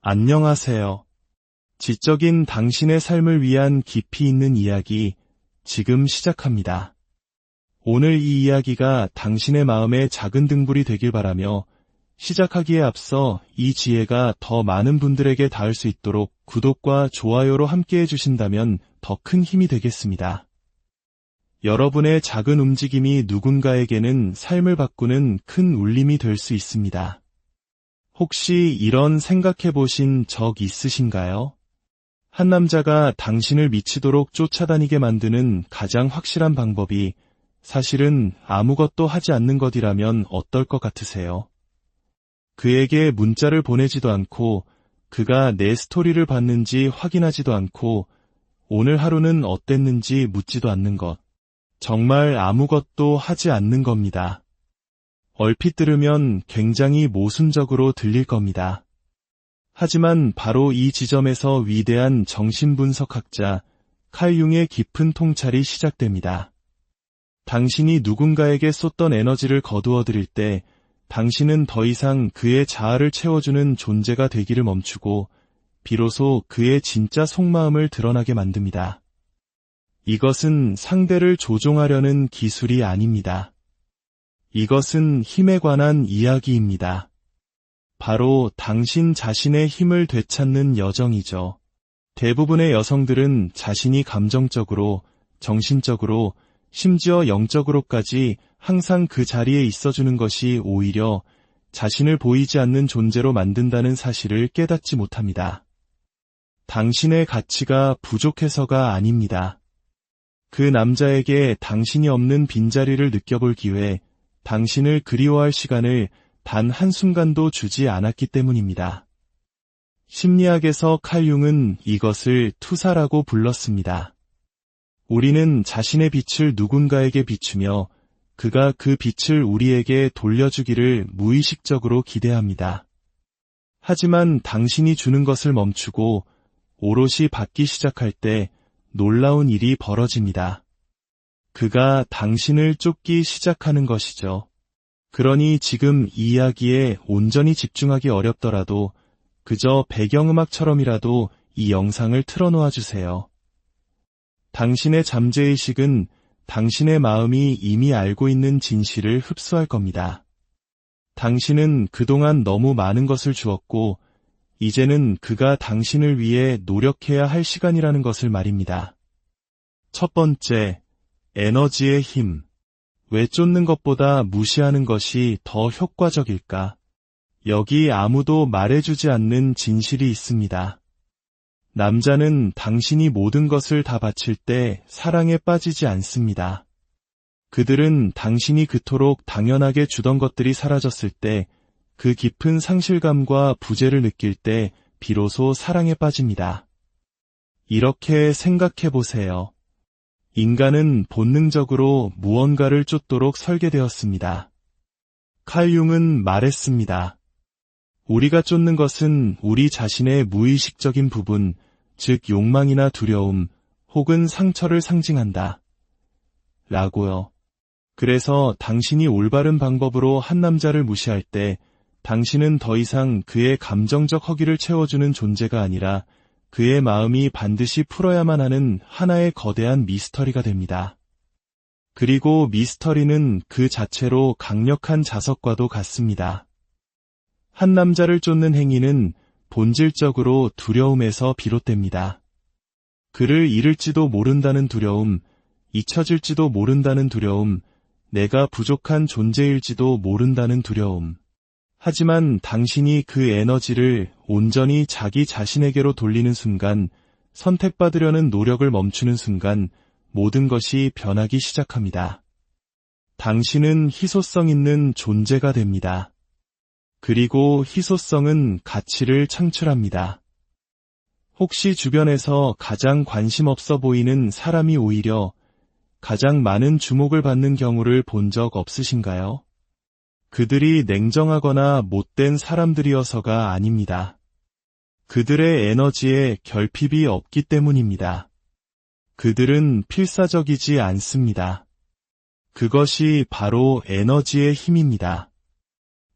안녕하세요. 지적인 당신의 삶을 위한 깊이 있는 이야기, 지금 시작합니다. 오늘 이 이야기가 당신의 마음의 작은 등불이 되길 바라며 시작하기에 앞서 이 지혜가 더 많은 분들에게 닿을 수 있도록 구독과 좋아요로 함께해 주신다면 더 큰 힘이 되겠습니다. 여러분의 작은 움직임이 누군가에게는 삶을 바꾸는 큰 울림이 될 수 있습니다. 혹시 이런 생각해 보신 적 있으신가요? 한 남자가 당신을 미치도록 쫓아다니게 만드는 가장 확실한 방법이 사실은 아무것도 하지 않는 것이라면 어떨 것 같으세요? 그에게 문자를 보내지도 않고 그가 내 스토리를 봤는지 확인하지도 않고 오늘 하루는 어땠는지 묻지도 않는 것. 정말 아무것도 하지 않는 겁니다. 얼핏 들으면 굉장히 모순적으로 들릴 겁니다. 하지만 바로 이 지점에서 위대한 정신분석학자 칼 융의 깊은 통찰이 시작됩니다. 당신이 누군가에게 쏟던 에너지를 거두어 드릴 때 당신은 더 이상 그의 자아를 채워주는 존재가 되기를 멈추고 비로소 그의 진짜 속마음을 드러나게 만듭니다. 이것은 상대를 조종하려는 기술이 아닙니다. 이것은 힘에 관한 이야기입니다. 바로 당신 자신의 힘을 되찾는 여정이죠. 대부분의 여성들은 자신이 감정적으로, 정신적으로, 심지어 영적으로까지 항상 그 자리에 있어주는 것이 오히려 자신을 보이지 않는 존재로 만든다는 사실을 깨닫지 못합니다. 당신의 가치가 부족해서가 아닙니다. 그 남자에게 당신이 없는 빈자리를 느껴볼 기회, 당신을 그리워할 시간을 단 한순간도 주지 않았기 때문입니다. 심리학에서 칼 융은 이것을 투사라고 불렀습니다. 우리는 자신의 빛을 누군가에게 비추며 그가 그 빛을 우리에게 돌려주기를 무의식적으로 기대합니다. 하지만 당신이 주는 것을 멈추고 오롯이 받기 시작할 때 놀라운 일이 벌어집니다. 그가 당신을 쫓기 시작하는 것이죠. 그러니 지금 이 이야기에 온전히 집중하기 어렵더라도 그저 배경음악처럼이라도 이 영상을 틀어놓아 주세요. 당신의 잠재의식은 당신의 마음이 이미 알고 있는 진실을 흡수할 겁니다. 당신은 그동안 너무 많은 것을 주었고 이제는 그가 당신을 위해 노력해야 할 시간이라는 것을 말입니다. 첫 번째, 에너지의 힘. 왜 쫓는 것보다 무시하는 것이 더 효과적일까? 여기 아무도 말해주지 않는 진실이 있습니다. 남자는 당신이 모든 것을 다 바칠 때 사랑에 빠지지 않습니다. 그들은 당신이 그토록 당연하게 주던 것들이 사라졌을 때 그 깊은 상실감과 부재를 느낄 때 비로소 사랑에 빠집니다. 이렇게 생각해 보세요. 인간은 본능적으로 무언가를 쫓도록 설계되었습니다. 칼 융은 말했습니다. 우리가 쫓는 것은 우리 자신의 무의식적인 부분, 즉 욕망이나 두려움, 혹은 상처를 상징한다. 라고요. 그래서 당신이 올바른 방법으로 한 남자를 무시할 때 당신은 더 이상 그의 감정적 허기를 채워주는 존재가 아니라 그의 마음이 반드시 풀어야만 하는 하나의 거대한 미스터리가 됩니다. 그리고 미스터리는 그 자체로 강력한 자석과도 같습니다. 한 남자를 쫓는 행위는 본질적으로 두려움에서 비롯됩니다. 그를 잃을지도 모른다는 두려움, 잊혀질지도 모른다는 두려움, 내가 부족한 존재일지도 모른다는 두려움. 하지만 당신이 그 에너지를 온전히 자기 자신에게로 돌리는 순간, 선택받으려는 노력을 멈추는 순간 모든 것이 변하기 시작합니다. 당신은 희소성 있는 존재가 됩니다. 그리고 희소성은 가치를 창출합니다. 혹시 주변에서 가장 관심 없어 보이는 사람이 오히려 가장 많은 주목을 받는 경우를 본 적 없으신가요? 그들이 냉정하거나 못된 사람들이어서가 아닙니다. 그들의 에너지에 결핍이 없기 때문입니다. 그들은 필사적이지 않습니다. 그것이 바로 에너지의 힘입니다.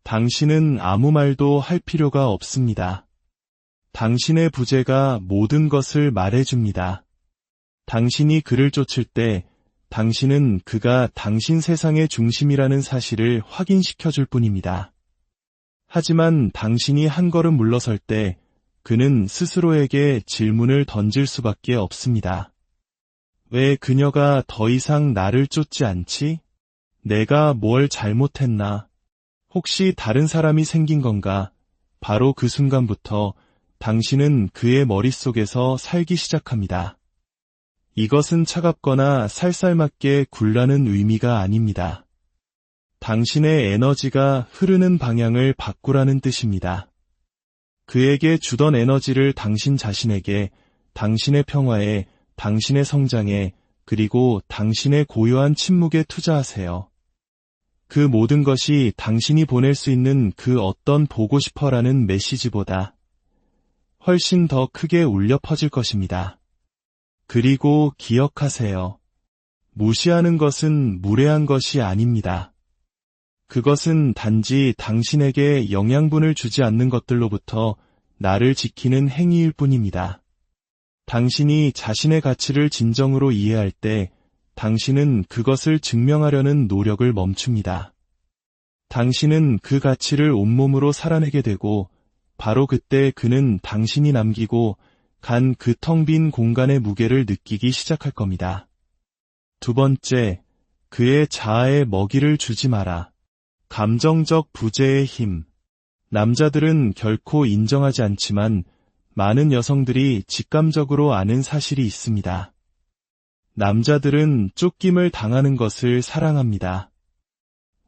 당신은 아무 말도 할 필요가 없습니다. 당신의 부재가 모든 것을 말해줍니다. 당신이 그를 쫓을 때 당신은 그가 당신 세상의 중심이라는 사실을 확인시켜 줄 뿐입니다. 하지만 당신이 한 걸음 물러설 때 그는 스스로에게 질문을 던질 수밖에 없습니다. 왜 그녀가 더 이상 나를 쫓지 않지? 내가 뭘 잘못했나? 혹시 다른 사람이 생긴 건가? 바로 그 순간부터 당신은 그의 머릿속에서 살기 시작합니다. 이것은 차갑거나 살살맞게 굴라는 의미가 아닙니다. 당신의 에너지가 흐르는 방향을 바꾸라는 뜻입니다. 그에게 주던 에너지를 당신 자신에게, 당신의 평화에, 당신의 성장에, 그리고 당신의 고요한 침묵에 투자하세요. 그 모든 것이 당신이 보낼 수 있는 그 어떤 보고 싶어라는 메시지보다 훨씬 더 크게 울려 퍼질 것입니다. 그리고 기억하세요. 무시하는 것은 무례한 것이 아닙니다. 그것은 단지 당신에게 영양분을 주지 않는 것들로부터 나를 지키는 행위일 뿐입니다. 당신이 자신의 가치를 진정으로 이해할 때 당신은 그것을 증명하려는 노력을 멈춥니다. 당신은 그 가치를 온몸으로 살아내게 되고 바로 그때 그는 당신이 남기고 간 그 텅 빈 공간의 무게를 느끼기 시작할 겁니다. 두 번째, 그의 자아에 먹이를 주지 마라. 감정적 부재의 힘. 남자들은 결코 인정하지 않지만 많은 여성들이 직감적으로 아는 사실이 있습니다. 남자들은 쫓김을 당하는 것을 사랑합니다.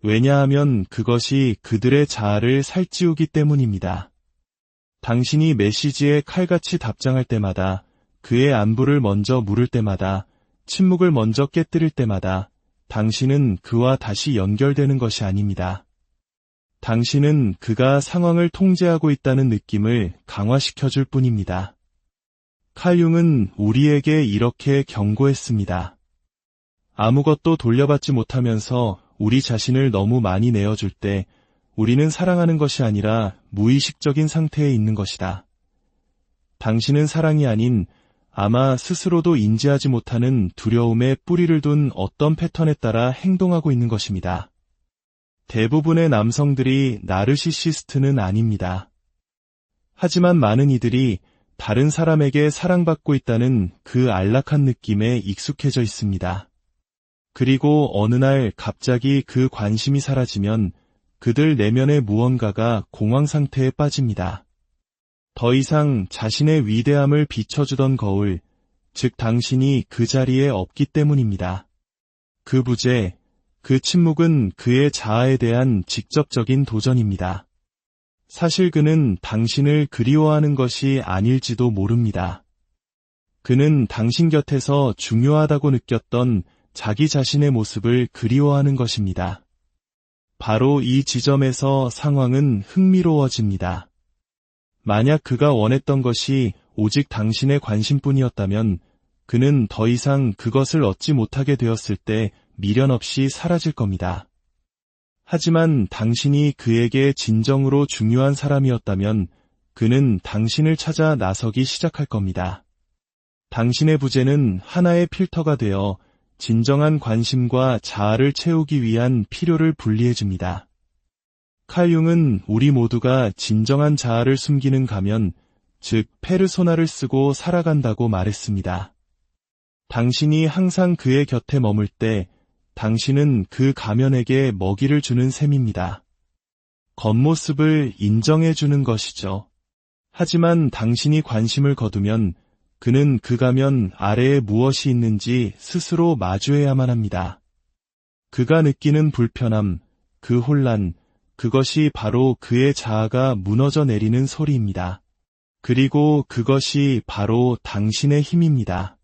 왜냐하면 그것이 그들의 자아를 살찌우기 때문입니다. 당신이 메시지에 칼같이 답장할 때마다, 그의 안부를 먼저 물을 때마다, 침묵을 먼저 깨뜨릴 때마다 당신은 그와 다시 연결되는 것이 아닙니다. 당신은 그가 상황을 통제하고 있다는 느낌을 강화시켜줄 뿐입니다. 칼 융은 우리에게 이렇게 경고했습니다. 아무것도 돌려받지 못하면서 우리 자신을 너무 많이 내어줄 때 우리는 사랑하는 것이 아니라 무의식적인 상태에 있는 것이다. 당신은 사랑이 아닌 아마 스스로도 인지하지 못하는 두려움에 뿌리를 둔 어떤 패턴에 따라 행동하고 있는 것입니다. 대부분의 남성들이 나르시시스트는 아닙니다. 하지만 많은 이들이 다른 사람에게 사랑받고 있다는 그 안락한 느낌에 익숙해져 있습니다. 그리고 어느 날 갑자기 그 관심이 사라지면 그들 내면의 무언가가 공황 상태에 빠집니다. 더 이상 자신의 위대함을 비춰주던 거울, 즉 당신이 그 자리에 없기 때문입니다. 그 부재, 그 침묵은 그의 자아에 대한 직접적인 도전입니다. 사실 그는 당신을 그리워하는 것이 아닐지도 모릅니다. 그는 당신 곁에서 중요하다고 느꼈던 자기 자신의 모습을 그리워하는 것입니다. 바로 이 지점에서 상황은 흥미로워집니다. 만약 그가 원했던 것이 오직 당신의 관심뿐이었다면 그는 더 이상 그것을 얻지 못하게 되었을 때 미련 없이 사라질 겁니다. 하지만 당신이 그에게 진정으로 중요한 사람이었다면 그는 당신을 찾아 나서기 시작할 겁니다. 당신의 부재는 하나의 필터가 되어 진정한 관심과 자아를 채우기 위한 필요를 분리해줍니다. 칼 융은 우리 모두가 진정한 자아를 숨기는 가면, 즉 페르소나를 쓰고 살아간다고 말했습니다. 당신이 항상 그의 곁에 머물 때 당신은 그 가면에게 먹이를 주는 셈입니다. 겉모습을 인정해주는 것이죠. 하지만 당신이 관심을 거두면 그는 그 가면 아래에 무엇이 있는지 스스로 마주해야만 합니다. 그가 느끼는 불편함, 그 혼란, 그것이 바로 그의 자아가 무너져 내리는 소리입니다. 그리고 그것이 바로 당신의 힘입니다.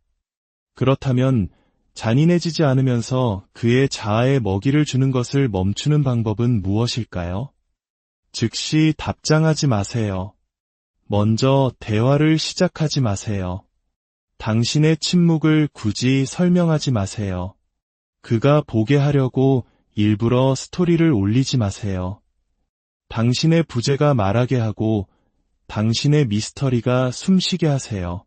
그렇다면 잔인해지지 않으면서 그의 자아에 먹이를 주는 것을 멈추는 방법은 무엇일까요? 즉시 답장하지 마세요. 먼저 대화를 시작하지 마세요. 당신의 침묵을 굳이 설명하지 마세요. 그가 보게 하려고 일부러 스토리를 올리지 마세요. 당신의 부재가 말하게 하고 당신의 미스터리가 숨쉬게 하세요.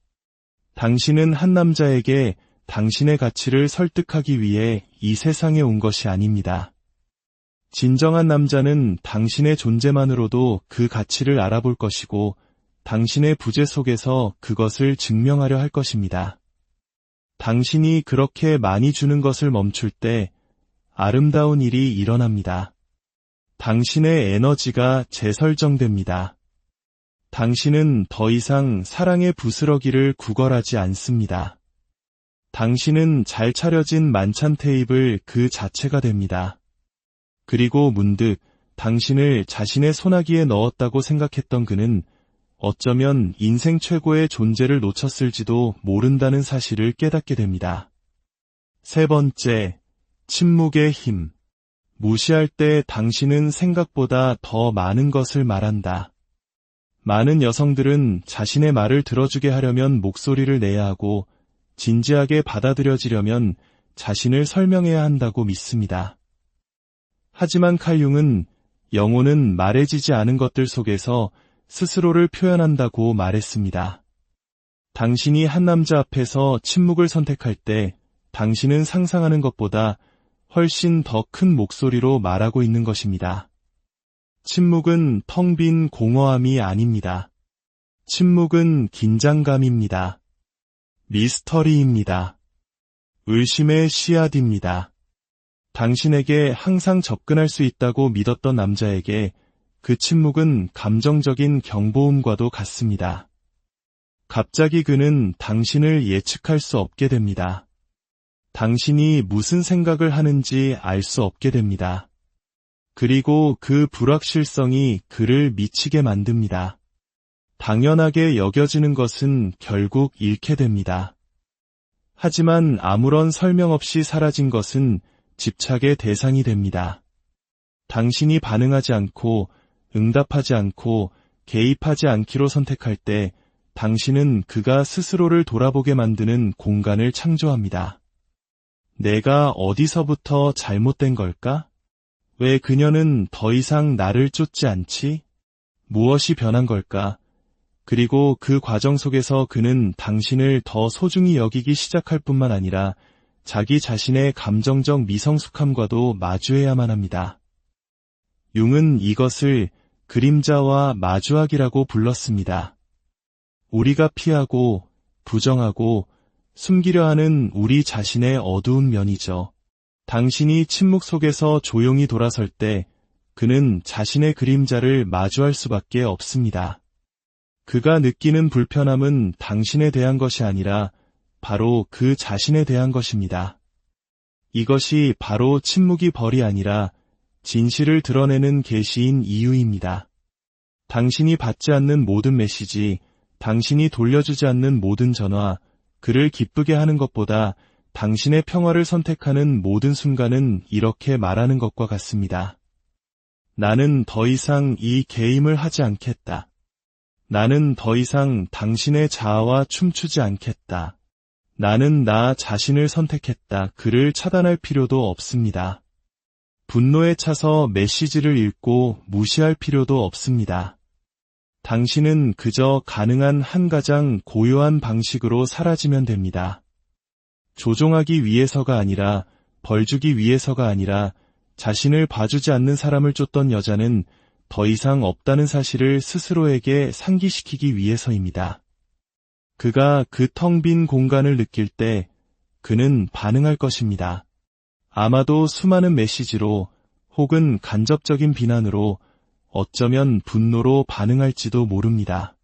당신은 한 남자에게 당신의 가치를 설득하기 위해 이 세상에 온 것이 아닙니다. 진정한 남자는 당신의 존재만으로도 그 가치를 알아볼 것이고 당신의 부재 속에서 그것을 증명하려 할 것입니다. 당신이 그렇게 많이 주는 것을 멈출 때 아름다운 일이 일어납니다. 당신의 에너지가 재설정됩니다. 당신은 더 이상 사랑의 부스러기를 구걸하지 않습니다. 당신은 잘 차려진 만찬 테이블 그 자체가 됩니다. 그리고 문득 당신을 자신의 소나기에 넣었다고 생각했던 그는 어쩌면 인생 최고의 존재를 놓쳤을지도 모른다는 사실을 깨닫게 됩니다. 세 번째, 침묵의 힘. 무시할 때 당신은 생각보다 더 많은 것을 말한다. 많은 여성들은 자신의 말을 들어주게 하려면 목소리를 내야 하고 진지하게 받아들여지려면 자신을 설명해야 한다고 믿습니다. 하지만 칼 융은 영혼은 말해지지 않은 것들 속에서 스스로를 표현한다고 말했습니다. 당신이 한 남자 앞에서 침묵을 선택할 때 당신은 상상하는 것보다 훨씬 더 큰 목소리로 말하고 있는 것입니다. 침묵은 텅 빈 공허함이 아닙니다. 침묵은 긴장감입니다. 미스터리입니다. 의심의 씨앗입니다. 당신에게 항상 접근할 수 있다고 믿었던 남자에게 그 침묵은 감정적인 경보음과도 같습니다. 갑자기 그는 당신을 예측할 수 없게 됩니다. 당신이 무슨 생각을 하는지 알 수 없게 됩니다. 그리고 그 불확실성이 그를 미치게 만듭니다. 당연하게 여겨지는 것은 결국 잃게 됩니다. 하지만 아무런 설명 없이 사라진 것은 집착의 대상이 됩니다. 당신이 반응하지 않고 응답하지 않고 개입하지 않기로 선택할 때 당신은 그가 스스로를 돌아보게 만드는 공간을 창조합니다. 내가 어디서부터 잘못된 걸까? 왜 그녀는 더 이상 나를 쫓지 않지? 무엇이 변한 걸까? 그리고 그 과정 속에서 그는 당신을 더 소중히 여기기 시작할 뿐만 아니라 자기 자신의 감정적 미성숙함과도 마주해야만 합니다. 융은 이것을 그림자와 마주하기라고 불렀습니다. 우리가 피하고 부정하고 숨기려 하는 우리 자신의 어두운 면이죠. 당신이 침묵 속에서 조용히 돌아설 때 그는 자신의 그림자를 마주할 수밖에 없습니다. 그가 느끼는 불편함은 당신에 대한 것이 아니라 바로 그 자신에 대한 것입니다. 이것이 바로 침묵이 벌이 아니라 진실을 드러내는 계시인 이유입니다. 당신이 받지 않는 모든 메시지, 당신이 돌려주지 않는 모든 전화, 그를 기쁘게 하는 것보다 당신의 평화를 선택하는 모든 순간은 이렇게 말하는 것과 같습니다. 나는 더 이상 이 게임을 하지 않겠다. 나는 더 이상 당신의 자아와 춤추지 않겠다. 나는 나 자신을 선택했다. 그를 차단할 필요도 없습니다. 분노에 차서 메시지를 읽고 무시할 필요도 없습니다. 당신은 그저 가능한 한 가장 고요한 방식으로 사라지면 됩니다. 조종하기 위해서가 아니라, 벌주기 위해서가 아니라 자신을 봐주지 않는 사람을 쫓던 여자는 더 이상 없다는 사실을 스스로에게 상기시키기 위해서입니다. 그가 그 텅 빈 공간을 느낄 때 그는 반응할 것입니다. 아마도 수많은 메시지로 혹은 간접적인 비난으로 어쩌면 분노로 반응할지도 모릅니다.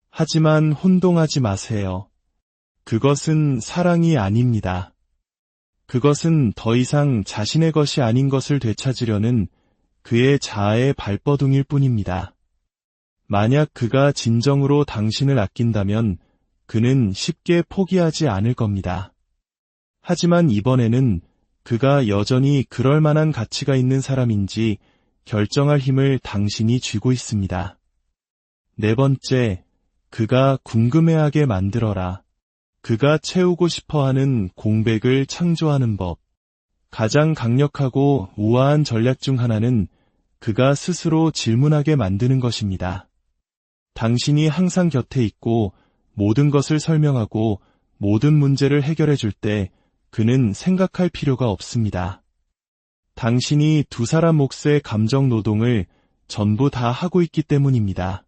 하지만 혼동하지 마세요. 그것은 사랑이 아닙니다. 그것은 더 이상 자신의 것이 아닌 것을 되찾으려는 그의 자아의 발버둥일 뿐입니다. 만약 그가 진정으로 당신을 아낀다면 그는 쉽게 포기하지 않을 겁니다. 하지만 이번에는 그가 여전히 그럴 만한 가치가 있는 사람인지 결정할 힘을 당신이 쥐고 있습니다. 네 번째, 그가 궁금해하게 만들어라. 그가 채우고 싶어하는 공백을 창조하는 법. 가장 강력하고 우아한 전략 중 하나는 그가 스스로 질문하게 만드는 것입니다. 당신이 항상 곁에 있고 모든 것을 설명하고 모든 문제를 해결해 줄 때 그는 생각할 필요가 없습니다. 당신이 두 사람 몫의 감정 노동을 전부 다 하고 있기 때문입니다.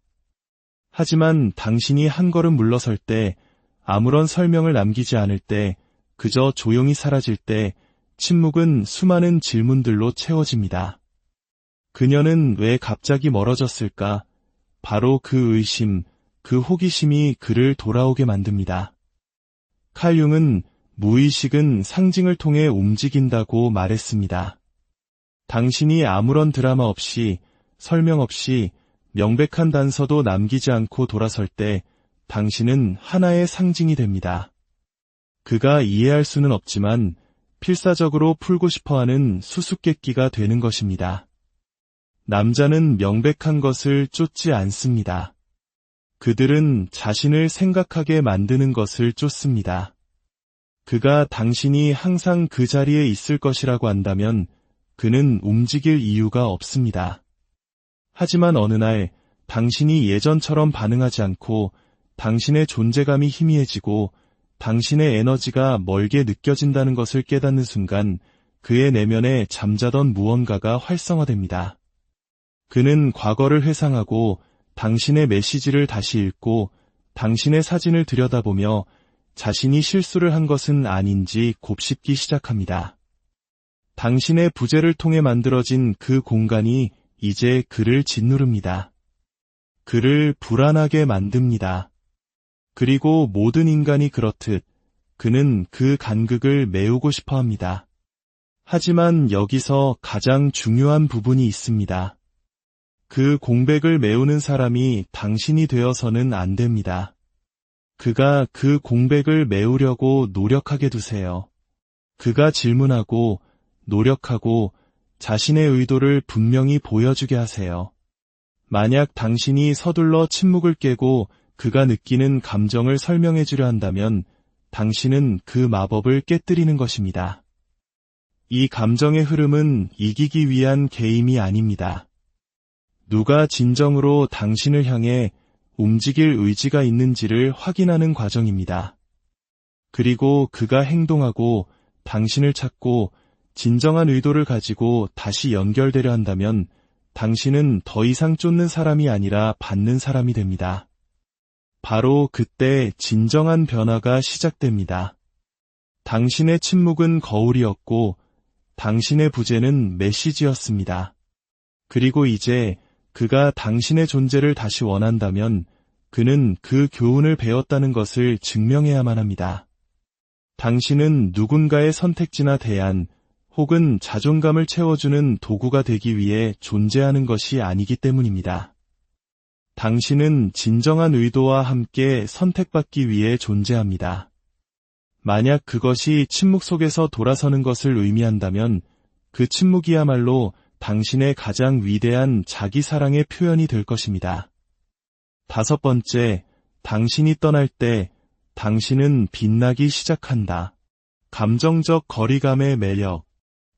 하지만 당신이 한 걸음 물러설 때, 아무런 설명을 남기지 않을 때, 그저 조용히 사라질 때, 침묵은 수많은 질문들로 채워집니다. 그녀는 왜 갑자기 멀어졌을까? 바로 그 의심, 그 호기심이 그를 돌아오게 만듭니다. 칼 융은 무의식은 상징을 통해 움직인다고 말했습니다. 당신이 아무런 드라마 없이, 설명 없이 명백한 단서도 남기지 않고 돌아설 때 당신은 하나의 상징이 됩니다. 그가 이해할 수는 없지만 필사적으로 풀고 싶어하는 수수께끼가 되는 것입니다. 남자는 명백한 것을 쫓지 않습니다. 그들은 자신을 생각하게 만드는 것을 쫓습니다. 그가 당신이 항상 그 자리에 있을 것이라고 한다면 그는 움직일 이유가 없습니다. 하지만 어느 날 당신이 예전처럼 반응하지 않고 당신의 존재감이 희미해지고 당신의 에너지가 멀게 느껴진다는 것을 깨닫는 순간 그의 내면에 잠자던 무언가가 활성화됩니다. 그는 과거를 회상하고 당신의 메시지를 다시 읽고 당신의 사진을 들여다보며 자신이 실수를 한 것은 아닌지 곱씹기 시작합니다. 당신의 부재를 통해 만들어진 그 공간이 이제 그를 짓누릅니다. 그를 불안하게 만듭니다. 그리고 모든 인간이 그렇듯 그는 그 간극을 메우고 싶어 합니다. 하지만 여기서 가장 중요한 부분이 있습니다. 그 공백을 메우는 사람이 당신이 되어서는 안 됩니다. 그가 그 공백을 메우려고 노력하게 두세요. 그가 질문하고 노력하고 자신의 의도를 분명히 보여주게 하세요. 만약 당신이 서둘러 침묵을 깨고 그가 느끼는 감정을 설명해 주려 한다면 당신은 그 마법을 깨뜨리는 것입니다. 이 감정의 흐름은 이기기 위한 게임이 아닙니다. 누가 진정으로 당신을 향해 움직일 의지가 있는지를 확인하는 과정입니다. 그리고 그가 행동하고 당신을 찾고 진정한 의도를 가지고 다시 연결되려 한다면 당신은 더 이상 쫓는 사람이 아니라 받는 사람이 됩니다. 바로 그때 진정한 변화가 시작됩니다. 당신의 침묵은 거울이었고 당신의 부재는 메시지였습니다. 그리고 이제 그가 당신의 존재를 다시 원한다면 그는 그 교훈을 배웠다는 것을 증명해야만 합니다. 당신은 누군가의 선택지나 대안 혹은 자존감을 채워주는 도구가 되기 위해 존재하는 것이 아니기 때문입니다. 당신은 진정한 의도와 함께 선택받기 위해 존재합니다. 만약 그것이 침묵 속에서 돌아서는 것을 의미한다면 그 침묵이야말로 당신의 가장 위대한 자기 사랑의 표현이 될 것입니다. 5번째, 당신이 떠날 때 당신은 빛나기 시작한다. 감정적 거리감의 매력.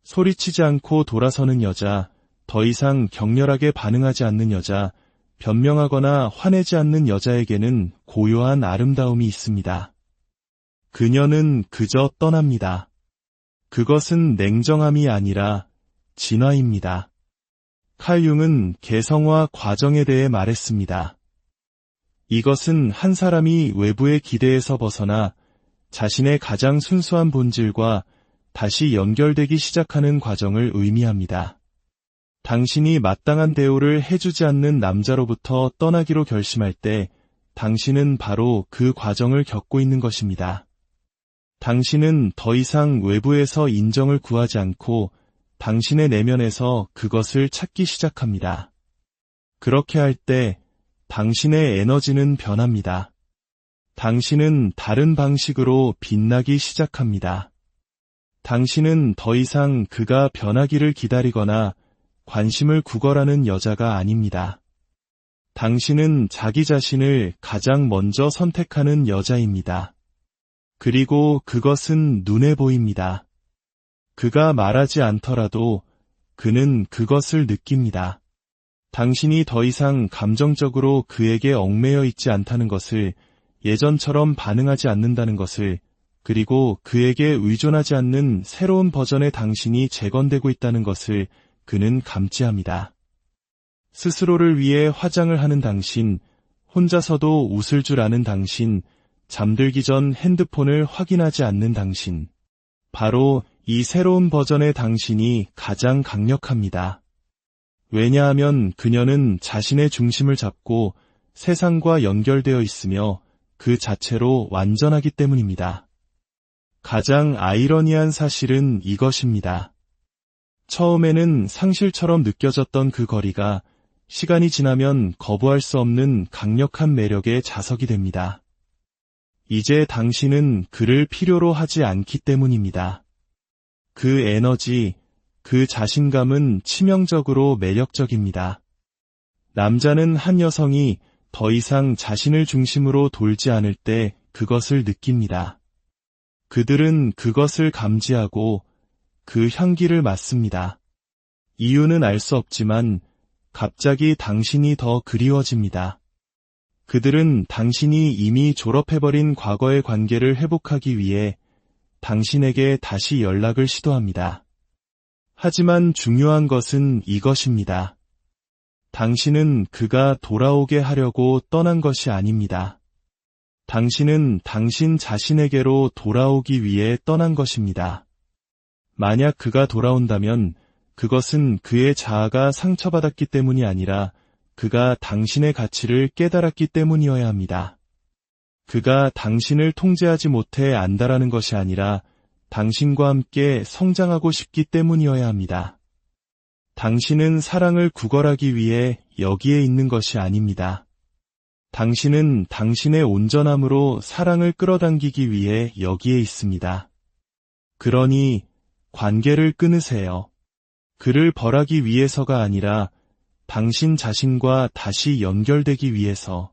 소리치지 않고 돌아서는 여자, 더 이상 격렬하게 반응하지 않는 여자, 변명하거나 화내지 않는 여자에게는 고요한 아름다움이 있습니다. 그녀는 그저 떠납니다. 그것은 냉정함이 아니라 진화입니다. 칼 융은 개성화 과정에 대해 말했습니다. 이것은 한 사람이 외부의 기대에서 벗어나 자신의 가장 순수한 본질과 다시 연결되기 시작하는 과정을 의미합니다. 당신이 마땅한 대우를 해주지 않는 남자로부터 떠나기로 결심할 때 당신은 바로 그 과정을 겪고 있는 것입니다. 당신은 더 이상 외부에서 인정을 구하지 않고 당신의 내면에서 그것을 찾기 시작합니다. 그렇게 할 때 당신의 에너지는 변합니다. 당신은 다른 방식으로 빛나기 시작합니다. 당신은 더 이상 그가 변하기를 기다리거나 관심을 구걸하는 여자가 아닙니다. 당신은 자기 자신을 가장 먼저 선택하는 여자입니다. 그리고 그것은 눈에 보입니다. 그가 말하지 않더라도 그는 그것을 느낍니다. 당신이 더 이상 감정적으로 그에게 얽매여 있지 않다는 것을, 예전처럼 반응하지 않는다는 것을, 그리고 그에게 의존하지 않는 새로운 버전의 당신이 재건되고 있다는 것을 그는 감지합니다. 스스로를 위해 화장을 하는 당신, 혼자서도 웃을 줄 아는 당신, 잠들기 전 핸드폰을 확인하지 않는 당신. 바로 이 새로운 버전의 당신이 가장 강력합니다. 왜냐하면 그녀는 자신의 중심을 잡고 세상과 연결되어 있으며 그 자체로 완전하기 때문입니다. 가장 아이러니한 사실은 이것입니다. 처음에는 상실처럼 느껴졌던 그 거리가 시간이 지나면 거부할 수 없는 강력한 매력의 자석이 됩니다. 이제 당신은 그를 필요로 하지 않기 때문입니다. 그 에너지, 그 자신감은 치명적으로 매력적입니다. 남자는 한 여성이 더 이상 자신을 중심으로 돌지 않을 때 그것을 느낍니다. 그들은 그것을 감지하고 그 향기를 맡습니다. 이유는 알 수 없지만 갑자기 당신이 더 그리워집니다. 그들은 당신이 이미 졸업해버린 과거의 관계를 회복하기 위해 당신에게 다시 연락을 시도합니다. 하지만 중요한 것은 이것입니다. 당신은 그가 돌아오게 하려고 떠난 것이 아닙니다. 당신은 당신 자신에게로 돌아오기 위해 떠난 것입니다. 만약 그가 돌아온다면 그것은 그의 자아가 상처받았기 때문이 아니라 그가 당신의 가치를 깨달았기 때문이어야 합니다. 그가 당신을 통제하지 못해 안다라는 것이 아니라 당신과 함께 성장하고 싶기 때문이어야 합니다. 당신은 사랑을 구걸하기 위해 여기에 있는 것이 아닙니다. 당신은 당신의 온전함으로 사랑을 끌어당기기 위해 여기에 있습니다. 그러니 관계를 끊으세요. 그를 벌하기 위해서가 아니라 당신 자신과 다시 연결되기 위해서.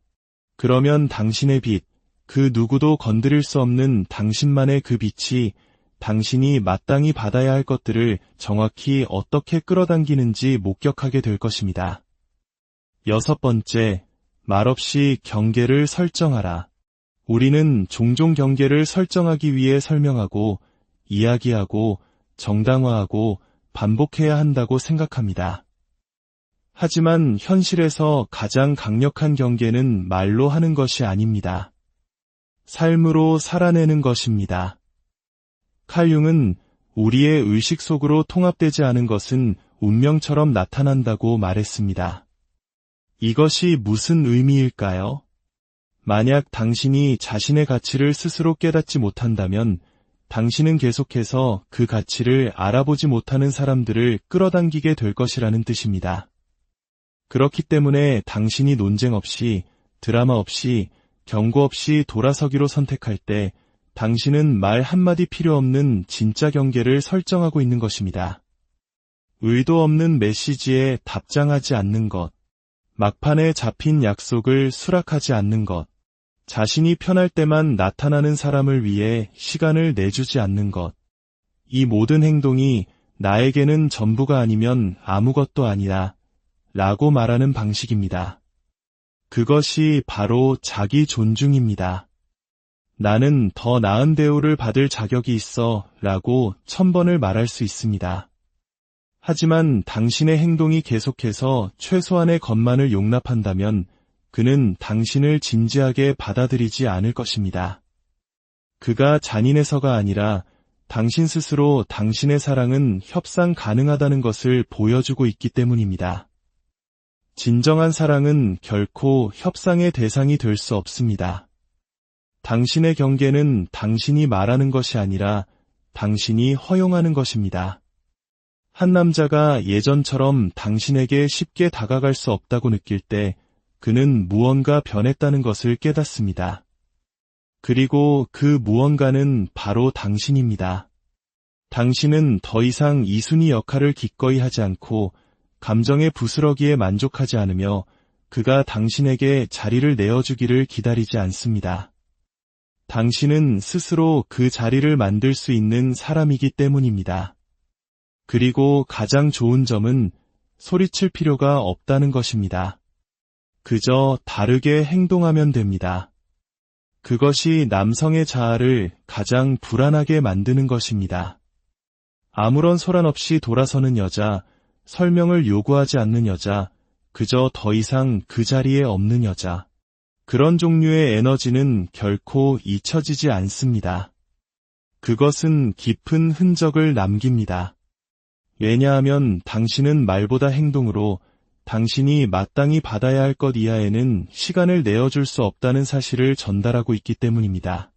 그러면 당신의 빛, 그 누구도 건드릴 수 없는 당신만의 그 빛이 당신이 마땅히 받아야 할 것들을 정확히 어떻게 끌어당기는지 목격하게 될 것입니다. 6번째, 말없이 경계를 설정하라. 우리는 종종 경계를 설정하기 위해 설명하고, 이야기하고, 정당화하고, 반복해야 한다고 생각합니다. 하지만 현실에서 가장 강력한 경계는 말로 하는 것이 아닙니다. 삶으로 살아내는 것입니다. 칼 융은 우리의 의식 속으로 통합되지 않은 것은 운명처럼 나타난다고 말했습니다. 이것이 무슨 의미일까요? 만약 당신이 자신의 가치를 스스로 깨닫지 못한다면 당신은 계속해서 그 가치를 알아보지 못하는 사람들을 끌어당기게 될 것이라는 뜻입니다. 그렇기 때문에 당신이 논쟁 없이, 드라마 없이, 경고 없이 돌아서기로 선택할 때 당신은 말 한마디 필요 없는 진짜 경계를 설정하고 있는 것입니다. 의도 없는 메시지에 답장하지 않는 것, 막판에 잡힌 약속을 수락하지 않는 것, 자신이 편할 때만 나타나는 사람을 위해 시간을 내주지 않는 것. 이 모든 행동이 나에게는 전부가 아니면 아무것도 아니라 라고 말하는 방식입니다. 그것이 바로 자기 존중입니다. 나는 더 나은 대우를 받을 자격이 있어 라고 1000번을 말할 수 있습니다. 하지만 당신의 행동이 계속해서 최소한의 것만을 용납한다면 그는 당신을 진지하게 받아들이지 않을 것입니다. 그가 잔인해서가 아니라 당신 스스로 당신의 사랑은 협상 가능하다는 것을 보여주고 있기 때문입니다. 진정한 사랑은 결코 협상의 대상이 될 수 없습니다. 당신의 경계는 당신이 말하는 것이 아니라 당신이 허용하는 것입니다. 한 남자가 예전처럼 당신에게 쉽게 다가갈 수 없다고 느낄 때 그는 무언가 변했다는 것을 깨닫습니다. 그리고 그 무언가는 바로 당신입니다. 당신은 더 이상 이순이 역할을 기꺼이 하지 않고 감정의 부스러기에 만족하지 않으며 그가 당신에게 자리를 내어주기를 기다리지 않습니다. 당신은 스스로 그 자리를 만들 수 있는 사람이기 때문입니다. 그리고 가장 좋은 점은 소리칠 필요가 없다는 것입니다. 그저 다르게 행동하면 됩니다. 그것이 남성의 자아를 가장 불안하게 만드는 것입니다. 아무런 소란 없이 돌아서는 여자, 설명을 요구하지 않는 여자, 그저 더 이상 그 자리에 없는 여자. 그런 종류의 에너지는 결코 잊혀지지 않습니다. 그것은 깊은 흔적을 남깁니다. 왜냐하면 당신은 말보다 행동으로 당신이 마땅히 받아야 할 것 이하에는 시간을 내어줄 수 없다는 사실을 전달하고 있기 때문입니다.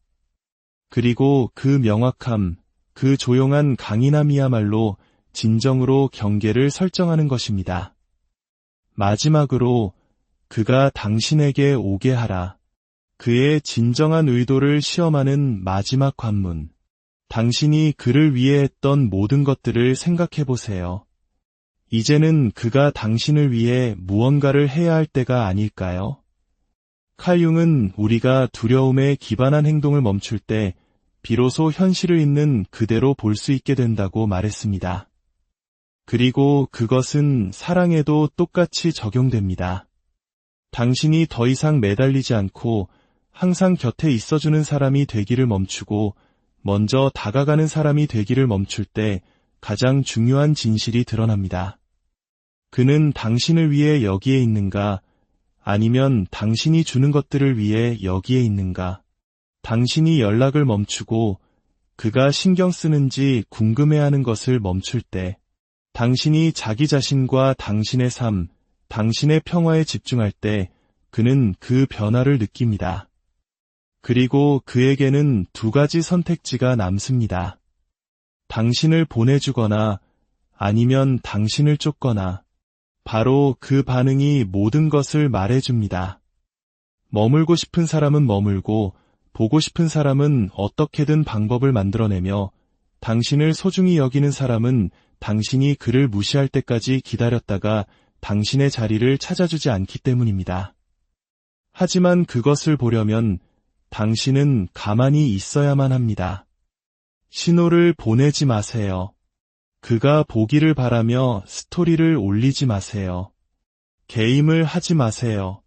그리고 그 명확함, 그 조용한 강인함이야말로 진정으로 경계를 설정하는 것입니다. 마지막으로 그가 당신에게 오게 하라. 그의 진정한 의도를 시험하는 마지막 관문. 당신이 그를 위해 했던 모든 것들을 생각해 보세요. 이제는 그가 당신을 위해 무언가를 해야 할 때가 아닐까요? 칼 융은 우리가 두려움에 기반한 행동을 멈출 때 비로소 현실을 있는 그대로 볼 수 있게 된다고 말했습니다. 그리고 그것은 사랑에도 똑같이 적용됩니다. 당신이 더 이상 매달리지 않고 항상 곁에 있어주는 사람이 되기를 멈추고 먼저 다가가는 사람이 되기를 멈출 때 가장 중요한 진실이 드러납니다. 그는 당신을 위해 여기에 있는가? 아니면 당신이 주는 것들을 위해 여기에 있는가? 당신이 연락을 멈추고 그가 신경 쓰는지 궁금해하는 것을 멈출 때, 당신이 자기 자신과 당신의 삶, 당신의 평화에 집중할 때 그는 그 변화를 느낍니다. 그리고 그에게는 두 가지 선택지가 남습니다. 당신을 보내주거나 아니면 당신을 쫓거나. 바로 그 반응이 모든 것을 말해줍니다. 머물고 싶은 사람은 머물고 보고 싶은 사람은 어떻게든 방법을 만들어내며 당신을 소중히 여기는 사람은 당신이 그를 무시할 때까지 기다렸다가 당신의 자리를 찾아주지 않기 때문입니다. 하지만 그것을 보려면 당신은 가만히 있어야만 합니다. 신호를 보내지 마세요. 그가 보기를 바라며 스토리를 올리지 마세요. 게임을 하지 마세요.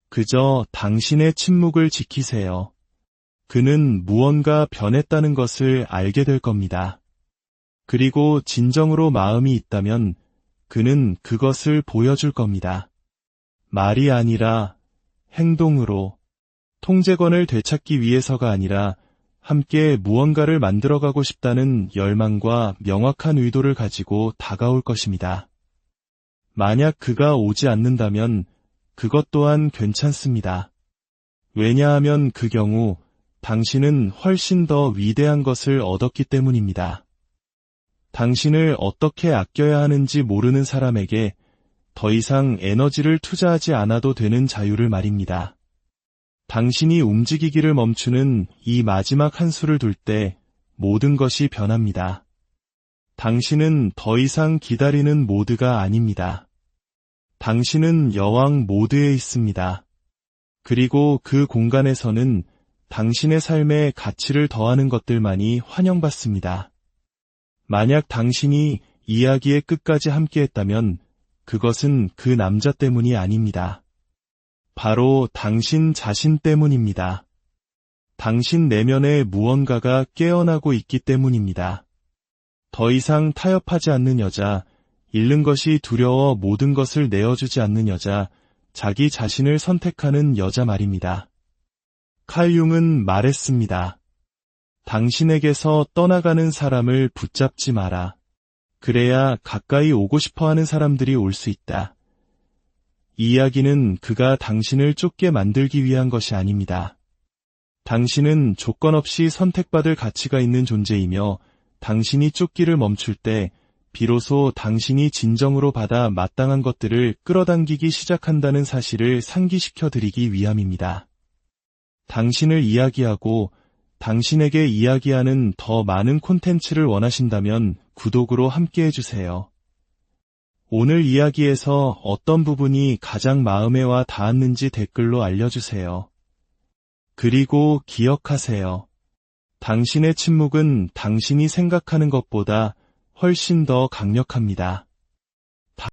그저 당신의 침묵을 지키세요. 그는 무언가 변했다는 것을 알게 될 겁니다. 그리고 진정으로 마음이 있다면 그는 그것을 보여줄 겁니다. 말이 아니라 행동으로. 통제권을 되찾기 위해서가 아니라 함께 무언가를 만들어가고 싶다는 열망과 명확한 의도를 가지고 다가올 것입니다. 만약 그가 오지 않는다면 그것 또한 괜찮습니다. 왜냐하면 그 경우 당신은 훨씬 더 위대한 것을 얻었기 때문입니다. 당신을 어떻게 아껴야 하는지 모르는 사람에게 더 이상 에너지를 투자하지 않아도 되는 자유를 말입니다. 당신이 움직이기를 멈추는 이 마지막 한수를 둘 때 모든 것이 변합니다. 당신은 더 이상 기다리는 모드가 아닙니다. 당신은 여왕 모드에 있습니다. 그리고 그 공간에서는 당신의 삶에 가치를 더하는 것들만이 환영받습니다. 만약 당신이 이야기의 끝까지 함께했다면 그것은 그 남자 때문이 아닙니다. 바로 당신 자신 때문입니다. 당신 내면에 무언가가 깨어나고 있기 때문입니다. 더 이상 타협하지 않는 여자, 잃는 것이 두려워 모든 것을 내어주지 않는 여자, 자기 자신을 선택하는 여자 말입니다. 칼 융은 말했습니다. 당신에게서 떠나가는 사람을 붙잡지 마라. 그래야 가까이 오고 싶어하는 사람들이 올 수 있다. 이 이야기는 그가 당신을 쫓게 만들기 위한 것이 아닙니다. 당신은 조건 없이 선택받을 가치가 있는 존재이며 당신이 쫓기를 멈출 때 비로소 당신이 진정으로 받아 마땅한 것들을 끌어당기기 시작한다는 사실을 상기시켜 드리기 위함입니다. 당신을 이야기하고 당신에게 이야기하는 더 많은 콘텐츠를 원하신다면 구독으로 함께 해주세요. 오늘 이야기에서 어떤 부분이 가장 마음에 와 닿았는지 댓글로 알려주세요. 그리고 기억하세요. 당신의 침묵은 당신이 생각하는 것보다 훨씬 더 강력합니다.